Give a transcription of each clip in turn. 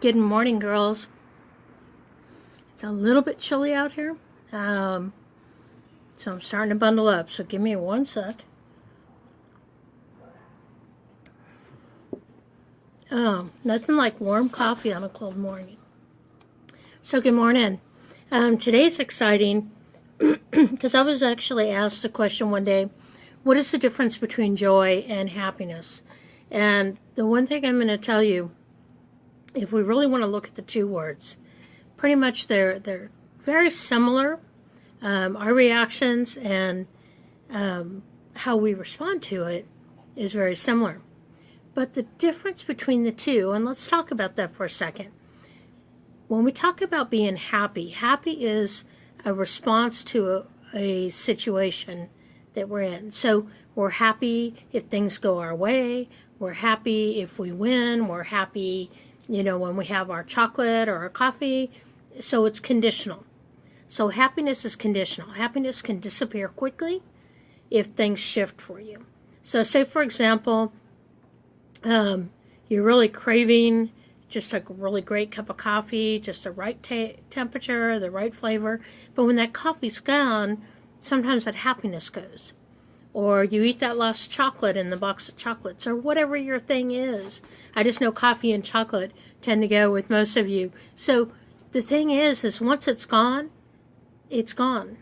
Good morning, girls. It's a little bit chilly out here, so I'm starting to bundle up, so give me one sec. Nothing like warm coffee on a cold morning. So good morning. Today's exciting because I was actually asked a question one day, what is the difference between joy and happiness? And the one thing I'm going to tell you, if we really want to look at the two words, pretty much they're very similar. Our reactions and how we respond to it is very similar. But the difference between the two, and let's talk about that for a second. When we talk about being happy, happy is a response to a situation that we're in. So we're happy if things go our way. We're happy if we win. We're happy, when we have our chocolate or our coffee. So it's conditional. So happiness is conditional. Happiness can disappear quickly if things shift for you. So say, for example, you're really craving just a really great cup of coffee, just the right temperature, the right flavor. But when that coffee's gone, sometimes that happiness goes. Or you eat that last chocolate in the box of chocolates, or whatever your thing is. I just know coffee and chocolate tend to go with most of you. So the thing is once it's gone, it's gone.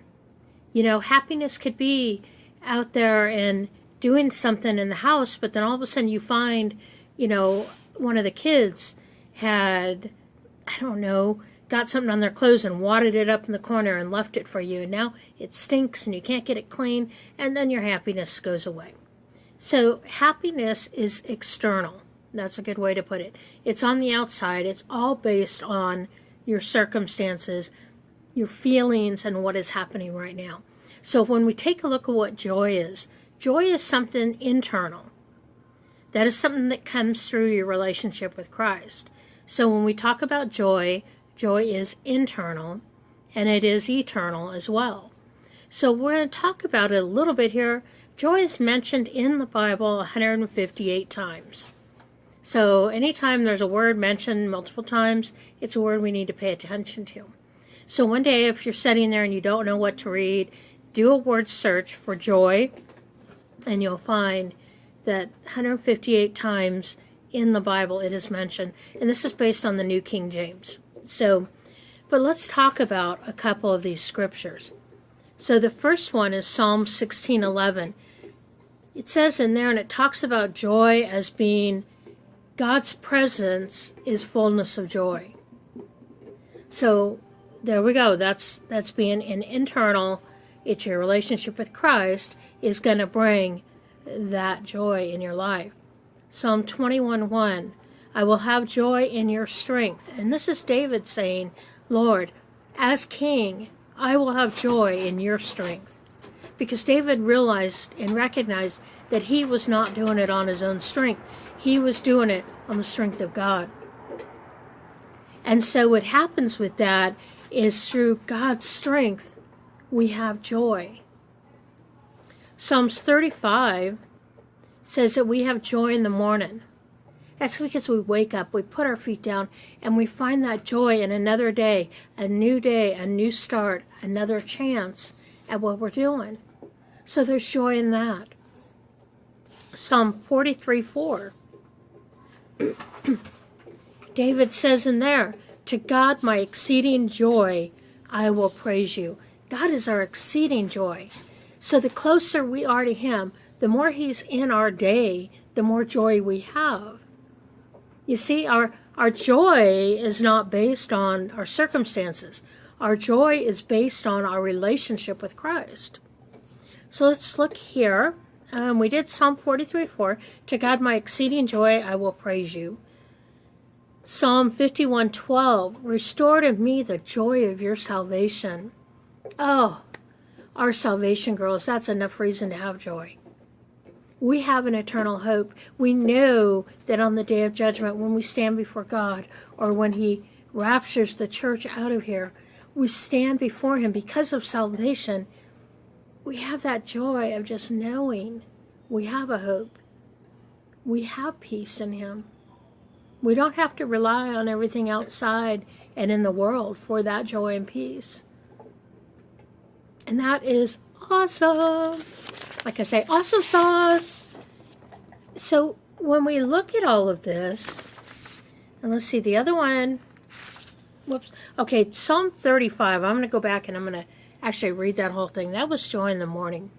Happiness could be out there and doing something in the house, but then all of a sudden you find, one of the kids had, got something on their clothes and wadded it up in the corner and left it for you. And now it stinks and you can't get it clean, and then your happiness goes away. So happiness is external. That's a good way to put it. It's on the outside. It's all based on your circumstances, your feelings, and what is happening right now. So when we take a look at what joy is something internal. That is something that comes through your relationship with Christ. So when we talk about joy is internal, and it is eternal as well. So we're going to talk about it a little bit here. Joy is mentioned in the Bible 158 times. So anytime there's a word mentioned multiple times, it's a word we need to pay attention to. So one day, if you're sitting there and you don't know what to read, do a word search for joy, and you'll find that 158 times in the Bible it is mentioned. And this is based on the New King James. But let's talk about a couple of these scriptures. So the first one is Psalm 16:11. It says in there, and it talks about joy as being God's presence is fullness of joy. So there we go. That's being an internal. It's your relationship with Christ is going to bring that joy in your life. Psalm 21:1, I will have joy in your strength. And this is David saying, Lord, as king, I will have joy in your strength. Because David realized and recognized that he was not doing it on his own strength. He was doing it on the strength of God. And so what happens with that is through God's strength, we have joy. Psalms 35 says that we have joy in the morning. That's because we wake up, we put our feet down, and we find that joy in another day, a new start, another chance at what we're doing. So there's joy in that. Psalm 43:4. David says in there, to God my exceeding joy, I will praise you. God is our exceeding joy. So the closer we are to Him, the more He's in our day, the more joy we have. You see, our joy is not based on our circumstances. Our joy is based on our relationship with Christ. So let's look here. We did Psalm 43:4. To God my exceeding joy, I will praise you. Psalm 51:12. Restore to me the joy of your salvation. Oh, our salvation, girls, that's enough reason to have joy. We have an eternal hope. We know that on the day of judgment, when we stand before God, or when He raptures the church out of here, we stand before Him because of salvation. We have that joy of just knowing we have a hope. We have peace in Him. We don't have to rely on everything outside and in the world for that joy and peace. And that is awesome. Like I say, awesome sauce. So when we look at all of this, and let's see, the other one, whoops. Okay, Psalm 35. I'm going to go back and I'm going to actually read that whole thing. That was joy in the morning.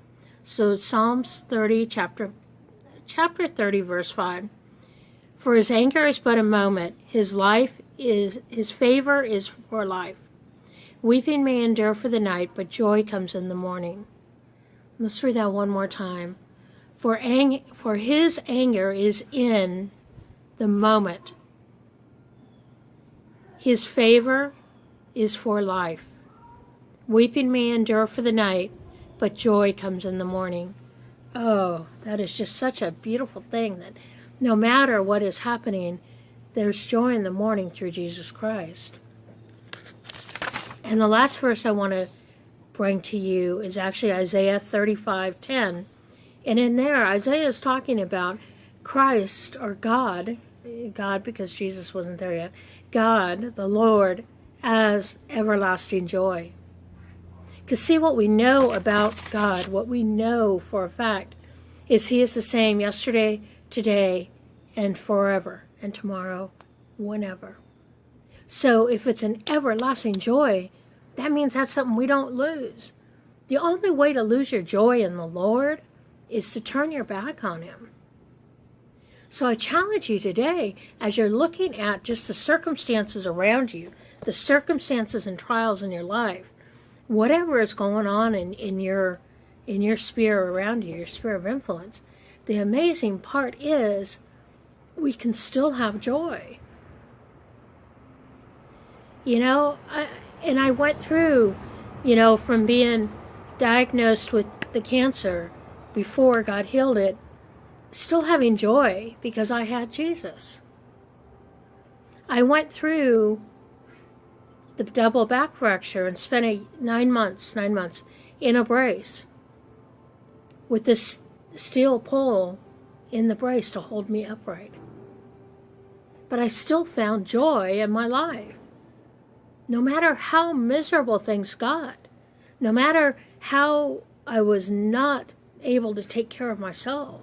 So Psalms 30, chapter 30, verse 5. For his anger is but a moment. His favor is for life. Weeping may endure for the night, but joy comes in the morning. Let's read that one more time. For his anger is in the moment. His favor is for life. Weeping may endure for the night, but joy comes in the morning. Oh, that is just such a beautiful thing, that no matter what is happening, there's joy in the morning through Jesus Christ. And the last verse I want to bring to you is actually Isaiah 35:10. And in there, Isaiah is talking about Christ, or God because Jesus wasn't there yet, God, the Lord, as everlasting joy. Because see, what we know about God, what we know for a fact, is He is the same yesterday, today, and forever, and tomorrow, whenever. So if it's an everlasting joy, that means that's something we don't lose. The only way to lose your joy in the Lord is to turn your back on Him. So I challenge you today, as you're looking at just the circumstances around you, the circumstances and trials in your life, whatever is going on in your sphere around you, your sphere of influence, the amazing part is we can still have joy. You know, I went through, from being diagnosed with the cancer before God healed it, still having joy because I had Jesus. I went through the double back fracture and spent 9 months in a brace with this steel pole in the brace to hold me upright. But I still found joy in my life. No matter how miserable things got, no matter how I was not able to take care of myself,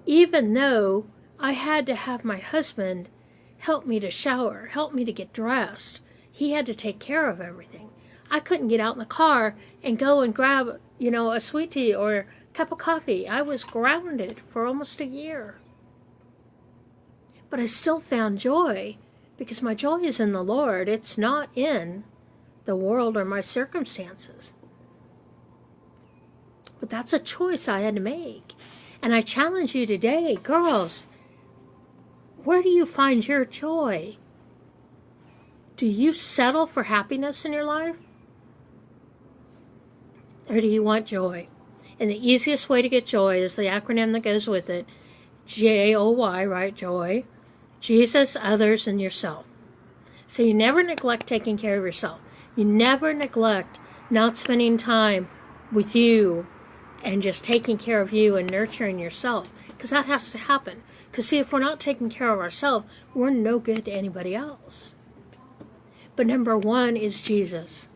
even though I had to have my husband help me to shower, help me to get dressed, he had to take care of everything. I couldn't get out in the car and go and grab, a sweet tea or a cup of coffee. I was grounded for almost a year. But I still found joy because my joy is in the Lord. It's not in the world or my circumstances. But that's a choice I had to make. And I challenge you today, girls, where do you find your joy? Do you settle for happiness in your life? Or do you want joy? And the easiest way to get joy is the acronym that goes with it, J-O-Y, right? Joy. Jesus, others, and yourself. So you never neglect taking care of yourself. You never neglect not spending time with you and just taking care of you and nurturing yourself. Because that has to happen. Because see, if we're not taking care of ourselves, we're no good to anybody else. But number one is Jesus.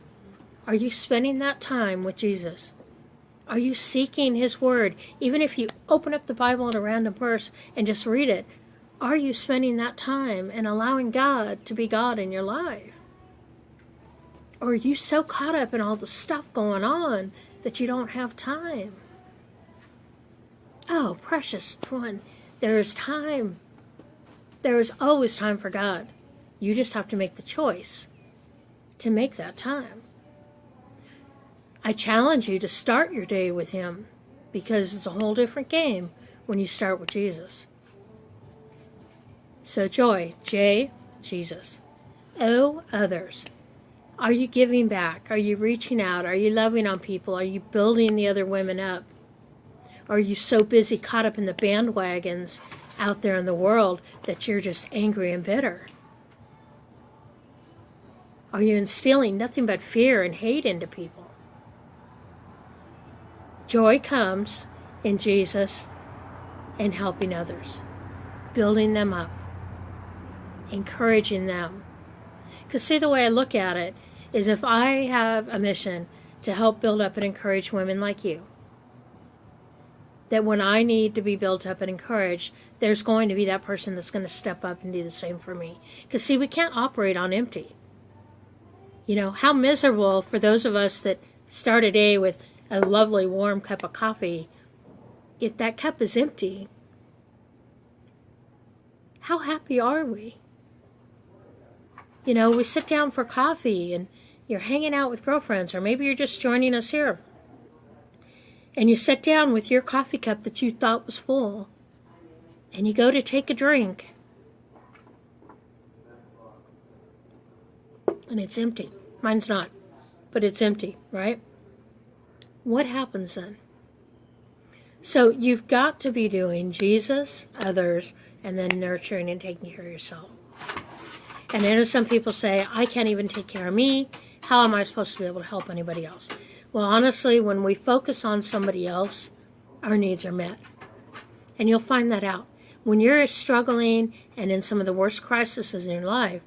Are you spending that time with Jesus? Are you seeking His Word? Even if you open up the Bible at a random verse and just read it, are you spending that time and allowing God to be God in your life? Or are you so caught up in all the stuff going on that you don't have time? Oh, precious one, there is time. There is always time for God. You just have to make the choice to make that time. I challenge you to start your day with Him, because it's a whole different game when you start with Jesus. So joy, J, Jesus. O, others. Are you giving back? Are you reaching out? Are you loving on people? Are you building the other women up? Are you so busy caught up in the bandwagons out there in the world that you're just angry and bitter? Are you instilling nothing but fear and hate into people? Joy comes in Jesus and helping others. building them up, encouraging them. Because see, the way I look at it is if I have a mission to help build up and encourage women like you, that when I need to be built up and encouraged, there's going to be that person that's going to step up and do the same for me. Because see, we can't operate on empty. You know, how miserable for those of us that start a day with a lovely warm cup of coffee, if that cup is empty, how happy are we? You know, we sit down for coffee and you're hanging out with girlfriends, or maybe you're just joining us here. And you sit down with your coffee cup that you thought was full, and you go to take a drink, and it's empty. Mine's not, but it's empty, right? What happens then? So you've got to be doing Jesus, others, and then nurturing and taking care of yourself. And I know some people say, I can't even take care of me. How am I supposed to be able to help anybody else? Well, honestly, when we focus on somebody else, our needs are met. And you'll find that out. When you're struggling and in some of the worst crises in your life,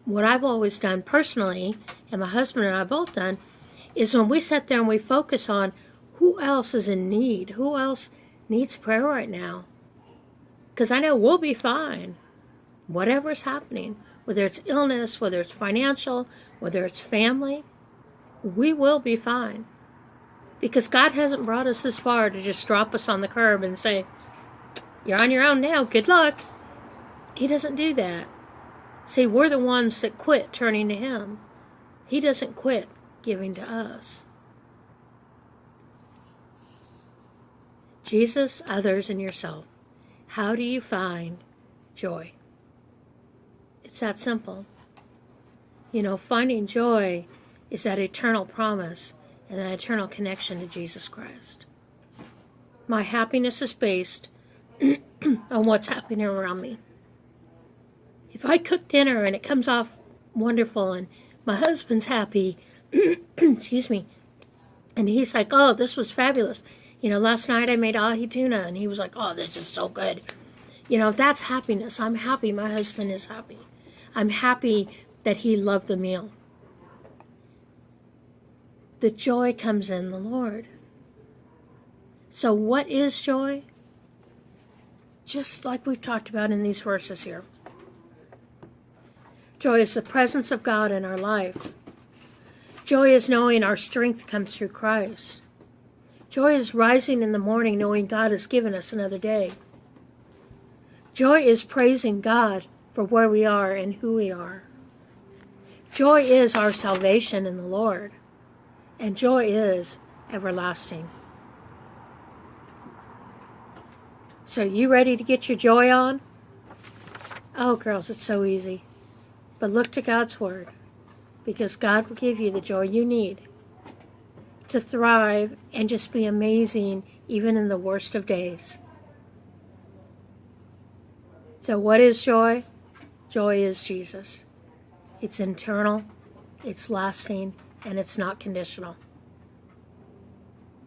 what I've always done personally, and my husband and I both done, is when we sit there and we focus on who else is in need, who else needs prayer right now. Because I know we'll be fine, whatever's happening, whether it's illness, whether it's financial, whether it's family, we will be fine. Because God hasn't brought us this far to just drop us on the curb and say, you're on your own now, good luck. He doesn't do that. See, we're the ones that quit turning to Him. He doesn't quit giving to us. Jesus, others, and yourself. How do you find joy? It's that simple. You know, finding joy is that eternal promise and that eternal connection to Jesus Christ. My happiness is based on what's happening around me. If I cook dinner and it comes off wonderful and my husband's happy, excuse me, and he's like, oh, this was fabulous. You know, last night I made ahi tuna and he was like, oh, this is so good. You know, that's happiness. I'm happy my husband is happy. I'm happy that he loved the meal. The joy comes in the Lord. So what is joy? Just like we've talked about in these verses here. Joy is the presence of God in our life. Joy is knowing our strength comes through Christ. Joy is rising in the morning knowing God has given us another day. Joy is praising God for where we are and who we are. Joy is our salvation in the Lord. And joy is everlasting. So you ready to get your joy on? Oh, girls, it's so easy. But look to God's Word, because God will give you the joy you need to thrive and just be amazing even in the worst of days. So what is joy? Joy is Jesus. It's internal, it's lasting, and it's not conditional.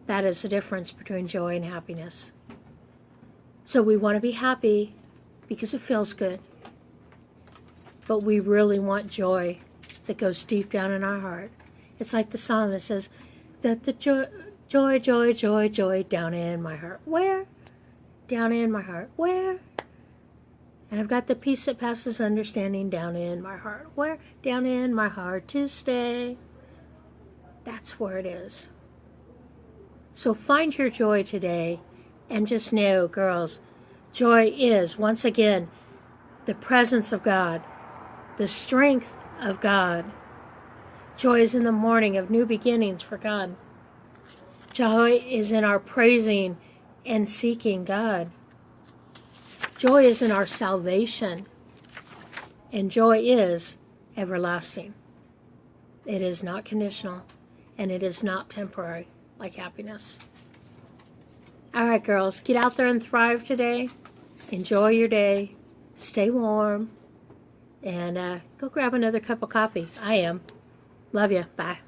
That is the difference between joy and happiness. So we want to be happy because it feels good. But we really want joy that goes deep down in our heart. It's like the song that says, that the joy down in my heart. Where? Down in my heart. Where? And I've got the peace that passes understanding down in my heart. Where? Down in my heart to stay. That's where it is. So find your joy today and just know, girls, joy is, once again, the presence of God, the strength of God. Joy is in the morning of new beginnings for God. Joy is in our praising and seeking God. Joy is in our salvation. And joy is everlasting. It is not conditional, and it is not temporary like happiness. All right, girls, get out there and thrive today. Enjoy your day. Stay warm. And go grab another cup of coffee. I am. Love you. Bye.